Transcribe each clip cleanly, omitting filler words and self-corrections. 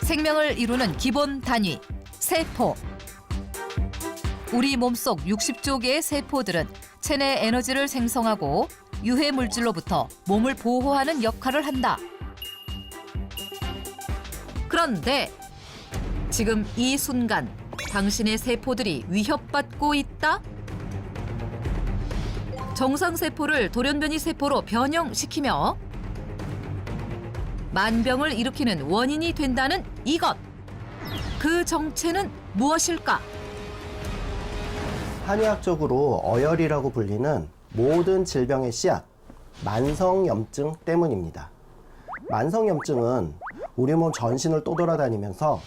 생명을 이루는 기본 단위, 세포. 우리 몸속 60조 개의 세포들은 체내 에너지를 생성하고 유해 물질로부터 몸을 보호하는 역할을 한다. 그런데 지금 이 순간 당신의 세포들이 위협받고 있다? 정상 세포를 돌연변이 세포로 변형시키며 만병을 일으키는 원인이 된다는 이것. 그 정체는 무엇일까? 한의학적으로 어열이라고 불리는 모든 질병의 씨앗, 만성염증 때문입니다. 만성염증은 우리 몸 전신을 떠돌아다니면서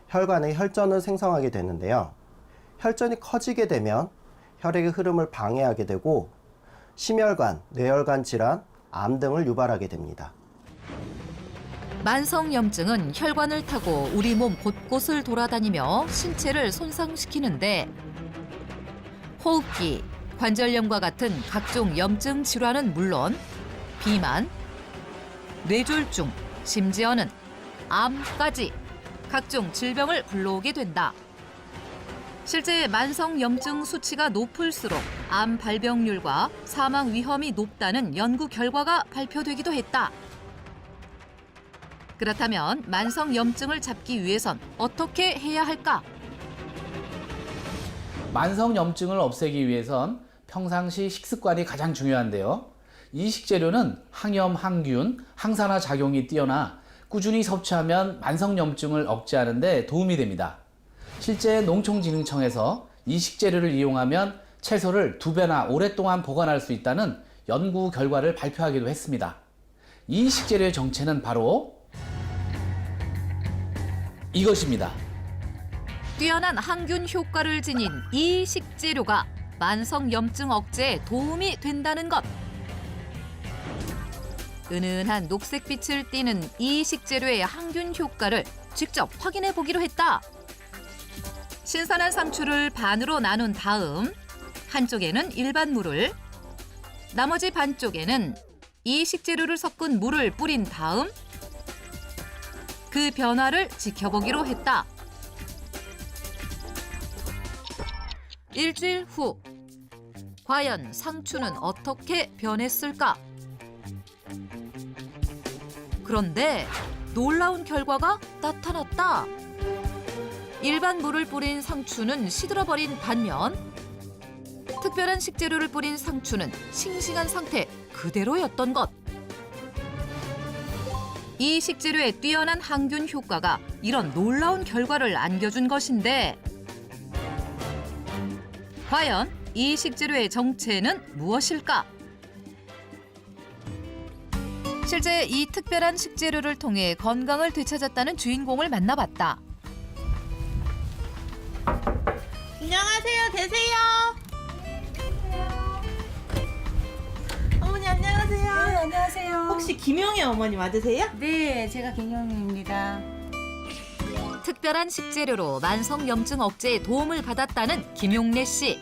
혈관에 혈전을 생성하게 되는데요. 혈전이 커지게 되면 혈액의 흐름을 방해하게 되고 심혈관, 뇌혈관 질환, 암 등을 유발하게 됩니다. 만성염증은 혈관을 타고 우리 몸 곳곳을 돌아다니며 신체를 손상시키는데 호흡기, 관절염과 같은 각종 염증 질환은 물론 비만, 뇌졸중, 심지어는 암까지 각종 질병을 불러오게 된다. 실제 만성염증 수치가 높을수록 암 발병률과 사망 위험이 높다는 연구 결과가 발표되기도 했다. 그렇다면 만성염증을 잡기 위해선 어떻게 해야 할까? 만성염증을 없애기 위해선 평상시 식습관이 가장 중요한데요. 이 식재료는 항염, 항균, 항산화 작용이 뛰어나 꾸준히 섭취하면 만성염증을 억제하는 데 도움이 됩니다. 실제 농촌진흥청에서 이 식재료를 이용하면 채소를 2배나 오랫동안 보관할 수 있다는 연구 결과를 발표하기도 했습니다. 이 식재료의 정체는 바로 이것입니다. 뛰어난 항균 효과를 지닌 이 식재료가 만성염증 억제에 도움이 된다는 것. 은은한 녹색빛을 띠는 이 식재료의 항균 효과를 직접 확인해 보기로 했다. 신선한 상추를 반으로 나눈 다음 한쪽에는 일반 물을, 나머지 반쪽에는 이 식재료를 섞은 물을 뿌린 다음 그 변화를 지켜보기로 했다. 일주일 후, 과연 상추는 어떻게 변했을까? 그런데 놀라운 결과가 나타났다. 일반 물을 뿌린 상추는 시들어버린 반면 특별한 식재료를 뿌린 상추는 싱싱한 상태 그대로였던 것. 이 식재료의 뛰어난 항균 효과가 이런 놀라운 결과를 안겨준 것인데 과연 이 식재료의 정체는 무엇일까? 실제 이 특별한 식재료를 통해 건강을 되찾았다는 주인공을 만나봤다. 안녕하세요. 계세요? 어머니 안녕하세요. 네, 안녕하세요. 혹시 김용희 어머니 맞으세요? 네, 제가 김영희입니다. 특별한 식재료로 만성염증 억제에 도움을 받았다는 김용래 씨.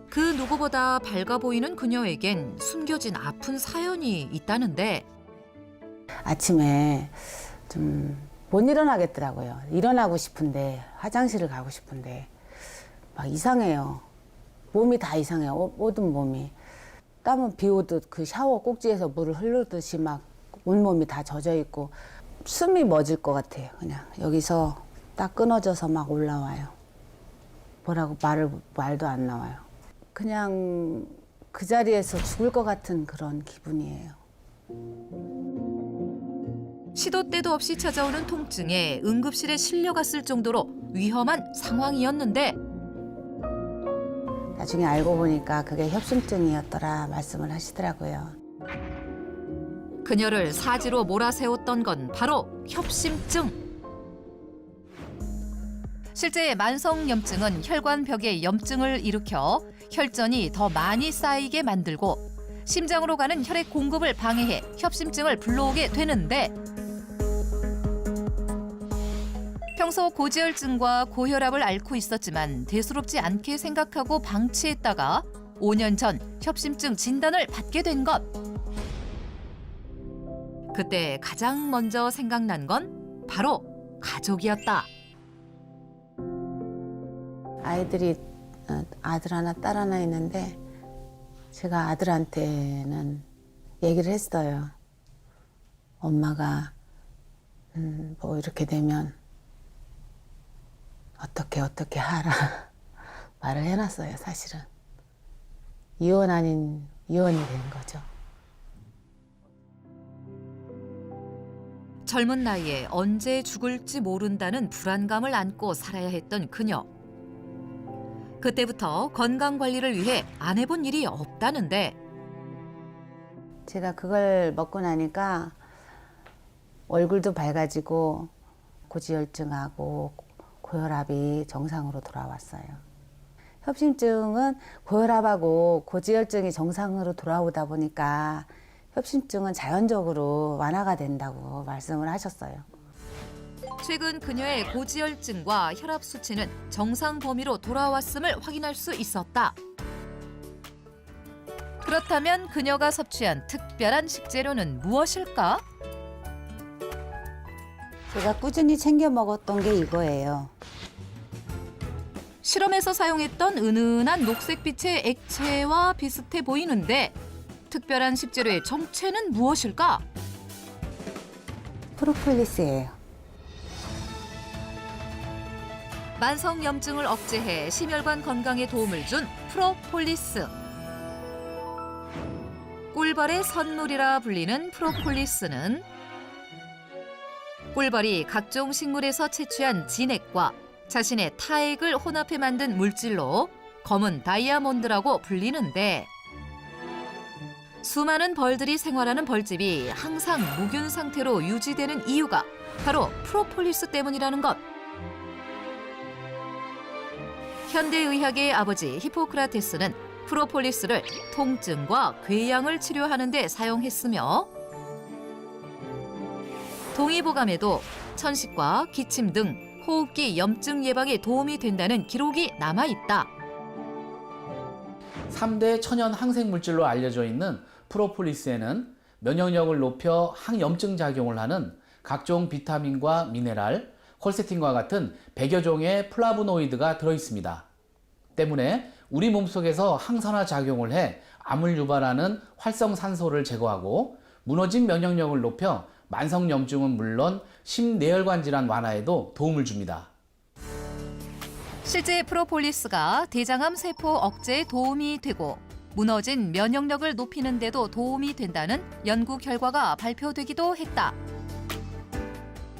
그 누구보다 밝아 보이는 그녀에겐 숨겨진 아픈 사연이 있다는데 아침에 좀 못 일어나겠더라고요. 일어나고 싶은데 화장실을 가고 싶은데 막 이상해요. 몸이 다 이상해요. 모든 몸이. 땀은 비 오듯 그 샤워 꼭지에서 물을 흐르듯이 막 온몸이 다 젖어 있고 숨이 멎을 것 같아요. 그냥 여기서 딱 끊어져서 막 올라와요. 뭐라고 말도 안 나와요. 그냥 그 자리에서 죽을 것 같은 그런 기분이에요. 시도 때도 없이 찾아오는 통증에 응급실에 실려갔을 정도로 위험한 상황이었는데 나중에 알고 보니까 그게 협심증이었더라 말씀을 하시더라고요. 그녀를 사지로 몰아세웠던 건 바로 협심증. 실제 만성염증은 혈관벽에 염증을 일으켜 혈전이 더 많이 쌓이게 만들고 심장으로 가는 혈액 공급을 방해해 협심증을 불러오게 되는데 평소 고지혈증과 고혈압을 앓고 있었지만 대수롭지 않게 생각하고 방치했다가 5년 전 협심증 진단을 받게 된 것. 그때 가장 먼저 생각난 건 바로 가족이었다. 아이들이 아들 하나, 딸 하나 있는데 제가 아들한테는 얘기를 했어요. 엄마가 뭐 이렇게 되면 어떻게 하라 말을 해놨어요. 사실은 이혼 아닌 이혼이 된 거죠. 젊은 나이에 언제 죽을지 모른다는 불안감을 안고 살아야 했던 그녀. 그때부터 건강 관리를 위해 안 해본 일이 없다는데 제가 그걸 먹고 나니까 얼굴도 밝아지고 고지혈증하고 고혈압이 정상으로 돌아왔어요. 협심증은 고혈압하고 고지혈증이 정상으로 돌아오다 보니까 협심증은 자연적으로 완화가 된다고 말씀을 하셨어요. 최근 그녀의 고지혈증과 혈압 수치는 정상 범위로 돌아왔음을 확인할 수 있었다. 그렇다면 그녀가 섭취한 특별한 식재료는 무엇일까? 제가 꾸준히 챙겨 먹었던 게 이거예요. 실험에서 사용했던 은은한 녹색빛의 액체와 비슷해 보이는데 특별한 식재료의 정체는 무엇일까? 프로폴리스예요. 만성염증을 억제해 심혈관 건강에 도움을 준 프로폴리스. 꿀벌의 선물이라 불리는 프로폴리스는 꿀벌이 각종 식물에서 채취한 진액과 자신의 타액을 혼합해 만든 물질로 검은 다이아몬드라고 불리는데 수많은 벌들이 생활하는 벌집이 항상 무균 상태로 유지되는 이유가 바로 프로폴리스 때문이라는 것. 현대의학의 아버지 히포크라테스는 프로폴리스를 통증과 궤양을 치료하는 데 사용했으며 동의보감에도 천식과 기침 등 호흡기 염증 예방에 도움이 된다는 기록이 남아있다. 3대 천연 항생물질로 알려져 있는 프로폴리스에는 면역력을 높여 항염증 작용을 하는 각종 비타민과 미네랄, 콜세틴과 같은 100여 종의 플라보노이드가 들어있습니다. 때문에 우리 몸속에서 항산화 작용을 해 암을 유발하는 활성산소를 제거하고 무너진 면역력을 높여 만성염증은 물론 심내혈관 질환 완화에도 도움을 줍니다. 실제 프로폴리스가 대장암 세포 억제에 도움이 되고 무너진 면역력을 높이는 데도 도움이 된다는 연구 결과가 발표되기도 했다.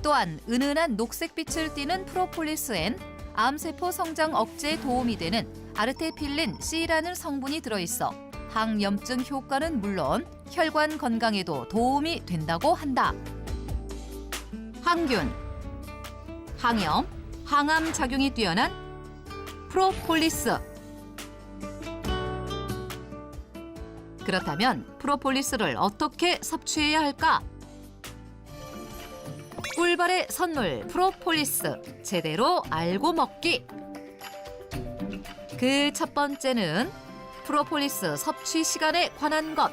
또한 은은한 녹색빛을 띠는 프로폴리스엔 암세포 성장 억제에 도움이 되는 아르테필린 C라는 성분이 들어있어 항염증 효과는 물론 혈관 건강에도 도움이 된다고 한다. 항균, 항염, 항암 작용이 뛰어난 프로폴리스. 그렇다면 프로폴리스를 어떻게 섭취해야 할까? 꿀벌의 선물 프로폴리스 제대로 알고 먹기. 그 첫 번째는 프로폴리스 섭취 시간에 관한 것.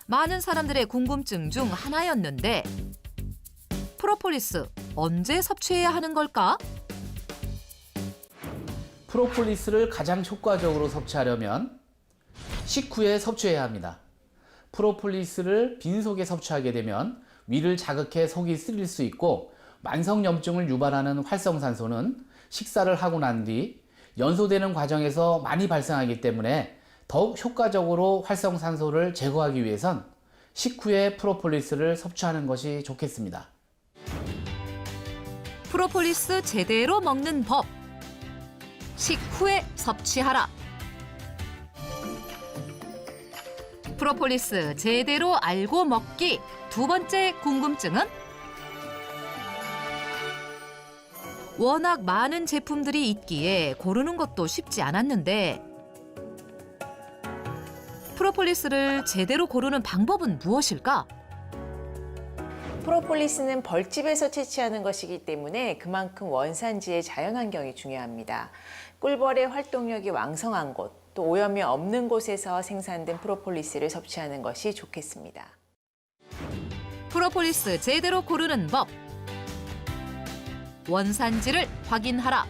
많은 사람들의 궁금증 중 하나였는데 프로폴리스 언제 섭취해야 하는 걸까? 프로폴리스를 가장 효과적으로 섭취하려면 식후에 섭취해야 합니다. 프로폴리스를 빈속에 섭취하게 되면 위를 자극해 속이 쓰릴 수 있고 만성염증을 유발하는 활성산소는 식사를 하고 난 뒤 연소되는 과정에서 많이 발생하기 때문에 더욱 효과적으로 활성산소를 제거하기 위해선 식후에 프로폴리스를 섭취하는 것이 좋겠습니다. 프로폴리스 제대로 먹는 법. 식후에 섭취하라. 프로폴리스 제대로 알고 먹기. 두 번째 궁금증은 워낙 많은 제품들이 있기에 고르는 것도 쉽지 않았는데 프로폴리스를 제대로 고르는 방법은 무엇일까? 프로폴리스는 벌집에서 채취하는 것이기 때문에 그만큼 원산지의 자연환경이 중요합니다. 꿀벌의 활동력이 왕성한 곳, 또 오염이 없는 곳에서 생산된 프로폴리스를 섭취하는 것이 좋겠습니다. 프로폴리스 제대로 고르는 법. 원산지를 확인하라.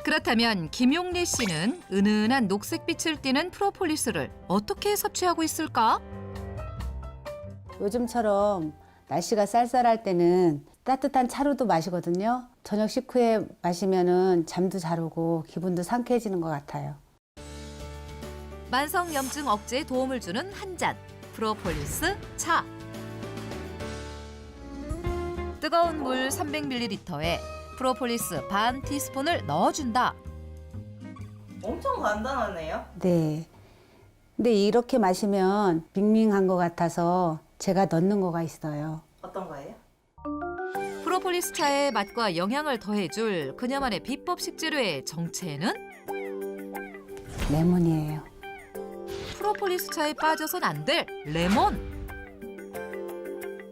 그렇다면 김용래 씨는 은은한 녹색빛을 띠는 프로폴리스를 어떻게 섭취하고 있을까? 요즘처럼 날씨가 쌀쌀할 때는 따뜻한 차로도 마시거든요. 저녁 식후에 마시면은 잠도 잘 오고 기분도 상쾌해지는 것 같아요. 만성염증 억제에 도움을 주는 한 잔, 프로폴리스 차. 뜨거운 물 300ml에 프로폴리스 반 티스푼을 넣어준다. 엄청 간단하네요. 네. 근데 이렇게 마시면 밍밍한 것 같아서 제가 넣는 거가 있어요. 어떤 거예요? 프로폴리스 차의 맛과 영양을 더해줄 그녀만의 비법 식재료의 정체는? 레몬이에요. 프로폴리스 차에 빠져선 안 될 레몬.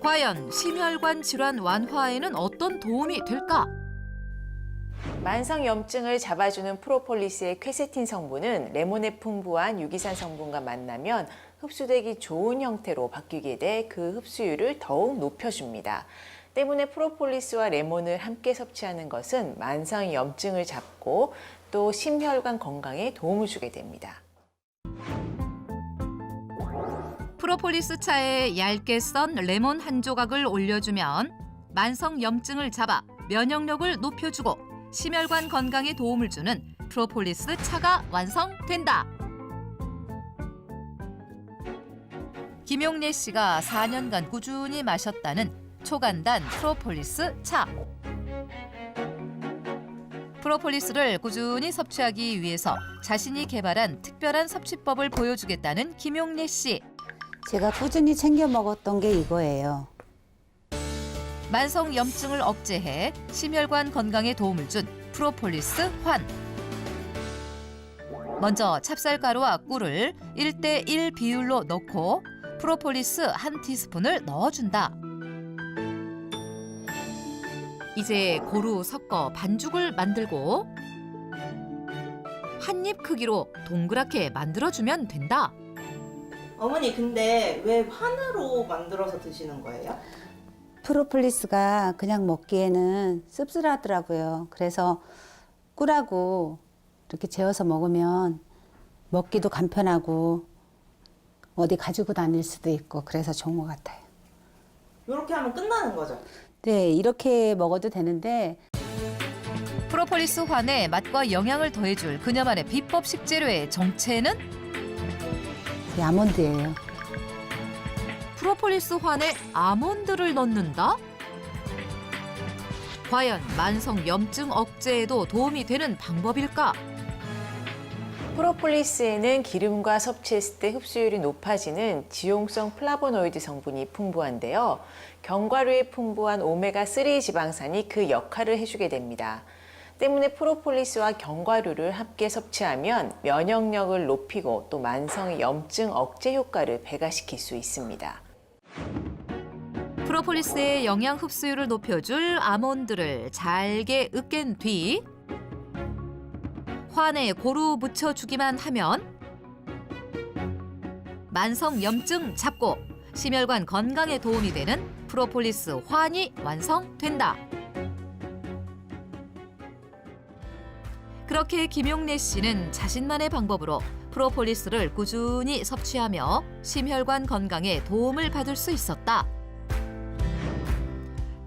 과연 심혈관 질환 완화에는 어떤 도움이 될까? 만성염증을 잡아주는 프로폴리스의 퀘세틴 성분은 레몬의 풍부한 유기산 성분과 만나면 흡수되기 좋은 형태로 바뀌게 돼 그 흡수율을 더욱 높여줍니다. 때문에 프로폴리스와 레몬을 함께 섭취하는 것은 만성염증을 잡고 또 심혈관 건강에 도움을 주게 됩니다. 프로폴리스 차에 얇게 썬 레몬 한 조각을 올려주면 만성염증을 잡아 면역력을 높여주고 심혈관 건강에 도움을 주는 프로폴리스 차가 완성된다. 김용래 씨가 4년간 꾸준히 마셨다는 초간단 프로폴리스 차. 프로폴리스를 꾸준히 섭취하기 위해서 자신이 개발한 특별한 섭취법을 보여주겠다는 김용래 씨. 제가 꾸준히 챙겨 먹었던 게 이거예요. 만성염증을 억제해 심혈관 건강에 도움을 준 프로폴리스 환. 먼저 찹쌀가루와 꿀을 1대1 비율로 넣고 프로폴리스 한 티스푼을 넣어준다. 이제 고루 섞어 반죽을 만들고 한 입 크기로 동그랗게 만들어주면 된다. 어머니 근데 왜 환으로 만들어서 드시는 거예요? 프로폴리스가 그냥 먹기에는 씁쓸하더라고요. 그래서 꿀하고 이렇게 재워서 먹으면 먹기도 간편하고 어디 가지고 다닐 수도 있고 그래서 좋은 것 같아요. 이렇게 하면 끝나는 거죠? 네, 이렇게 먹어도 되는데 프로폴리스 환에 맛과 영양을 더해줄 그녀만의 비법 식재료의 정체는? 이 아몬드예요. 프로폴리스 환에 아몬드를 넣는다? 과연 만성염증 억제에도 도움이 되는 방법일까? 프로폴리스에는 기름과 섭취했을 때 흡수율이 높아지는 지용성 플라보노이드 성분이 풍부한데요. 견과류에 풍부한 오메가3 지방산이 그 역할을 해주게 됩니다. 때문에 프로폴리스와 견과류를 함께 섭취하면 면역력을 높이고 또 만성염증 억제 효과를 배가시킬 수 있습니다. 프로폴리스의 영양 흡수율을 높여줄 아몬드를 잘게 으깬 뒤 환에 고루 묻혀주기만 하면 만성염증 잡고 심혈관 건강에 도움이 되는 프로폴리스 환이 완성된다. 그렇게 김용래 씨는 자신만의 방법으로 프로폴리스를 꾸준히 섭취하며 심혈관 건강에 도움을 받을 수 있었다.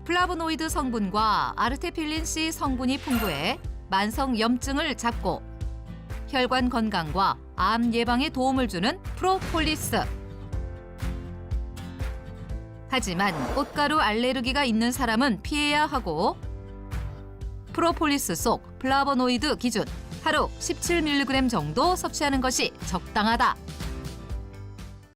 플라보노이드 성분과 아르테필린 C 성분이 풍부해 만성염증을 잡고 혈관 건강과 암 예방에 도움을 주는 프로폴리스. 하지만 꽃가루 알레르기가 있는 사람은 피해야 하고 프로폴리스 속 플라보노이드 기준 하루 17mg 정도 섭취하는 것이 적당하다.